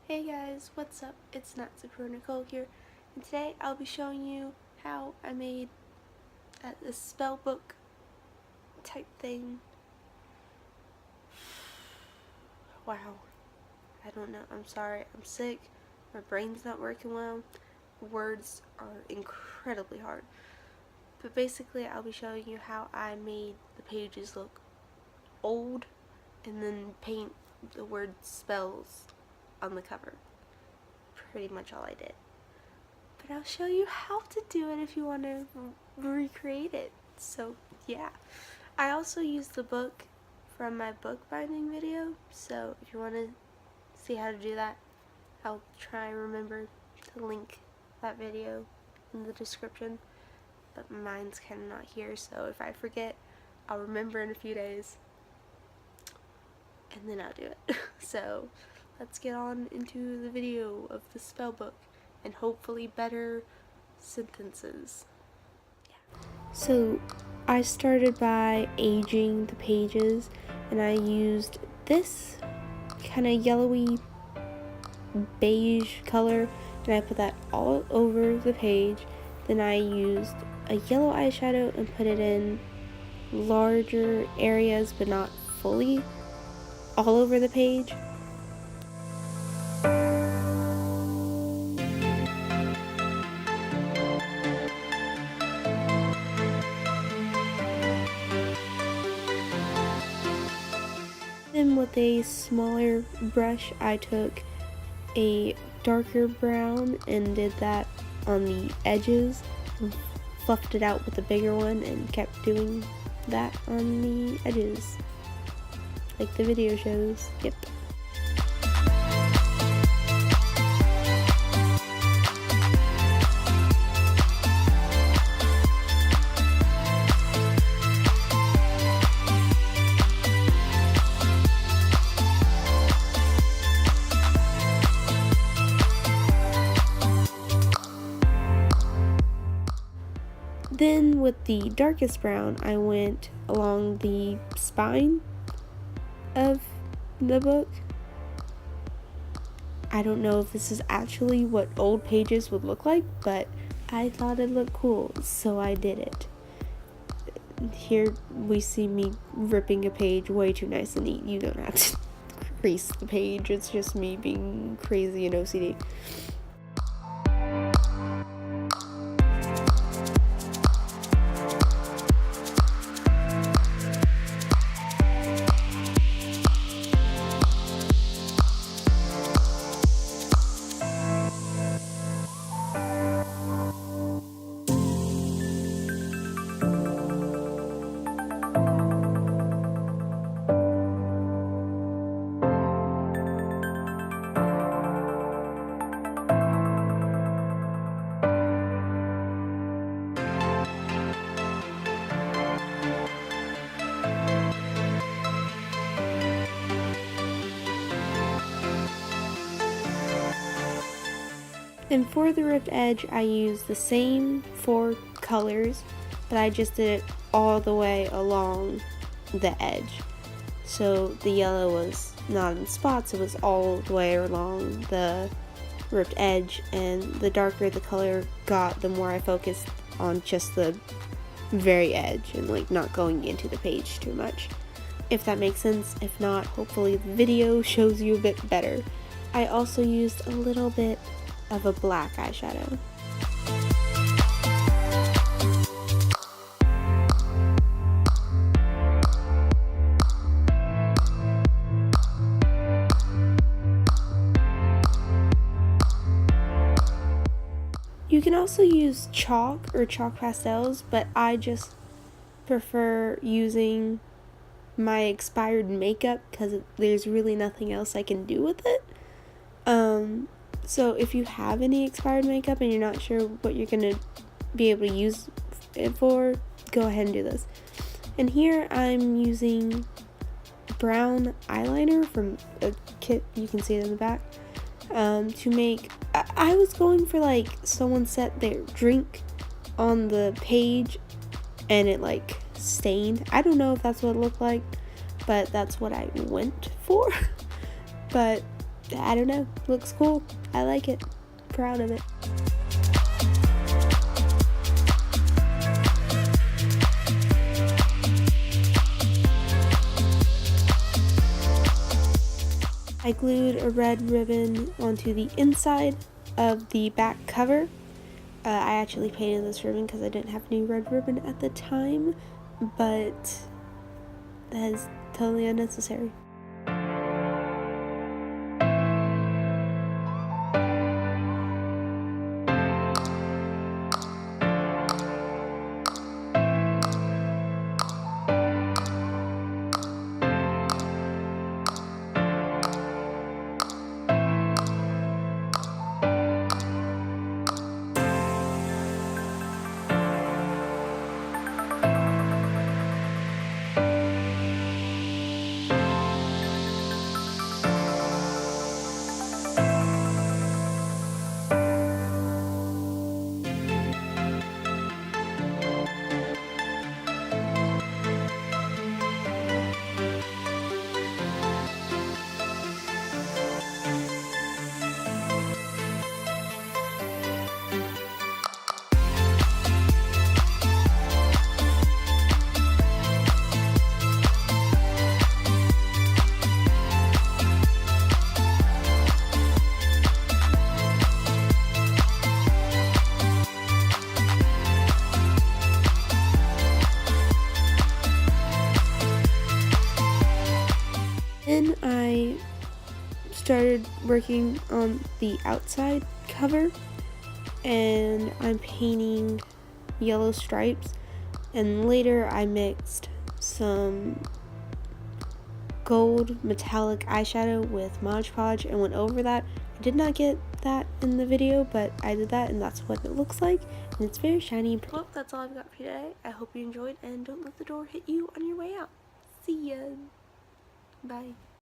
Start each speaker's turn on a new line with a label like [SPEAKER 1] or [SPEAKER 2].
[SPEAKER 1] Hey guys, what's up? It's Not Super Nicole here, and today I'll be showing you how I made a spell book type thing. Wow, I don't know, I'm sorry, I'm sick, my brain's not working well, words are incredibly hard. But basically I'll be showing you how I made the pages look old and then paint the word spells on the cover. Pretty much all I did. But I'll show you how to do it if you want to recreate it. So yeah, I also used the book from my bookbinding video, so if you want to see how to do that, I'll try and remember to link that video in the description. But mine's kind of not here, so if I forget, I'll remember in a few days and then I'll do it. So let's get on into the video of the spell book and hopefully better sentences. Yeah. So I started by aging the pages, and I used this kind of yellowy beige color, and I put that all over the page. Then I used a yellow eyeshadow and put it in larger areas but not fully all over the page. Then with a smaller brush, I took a darker brown and did that on the edges, and fluffed it out with a bigger one and kept doing that on the edges, like the video shows. Yep. Then with the darkest brown, I went along the spine of the book. I don't know if this is actually what old pages would look like, but I thought it looked cool, so I did it. Here we see me ripping a page way too nice and neat. You don't have to crease the page, it's just me being crazy and OCD. And for the ripped edge, I used the same 4 colors, but I just did it all the way along the edge. So the yellow was not in spots, it was all the way along the ripped edge, and the darker the color got, the more I focused on just the very edge and like not going into the page too much. If that makes sense. If not, hopefully the video shows you a bit better. I also used a little bit of a black eyeshadow. You can also use chalk or chalk pastels, but I just prefer using my expired makeup because there's really nothing else I can do with it. So if you have any expired makeup and you're not sure what you're going to be able to use it for, go ahead and do this. And here I'm using brown eyeliner from a kit, you can see it in the back, to make, I was going for like someone set their drink on the page and it like stained. I don't know if that's what it looked like, but that's what I went for. But I don't know, looks cool. I like it. Proud of it. I glued a red ribbon onto the inside of the back cover. I actually painted this ribbon because I didn't have any red ribbon at the time, but that is totally unnecessary. Then I started working on the outside cover, and I'm painting yellow stripes, and later I mixed some gold metallic eyeshadow with Mod Podge and went over that. I did not get that in the video, but I did that, and that's what it looks like, and it's very shiny and pretty. Well, that's all I've got for you today. I hope you enjoyed, and don't let the door hit you on your way out. See ya. Bye.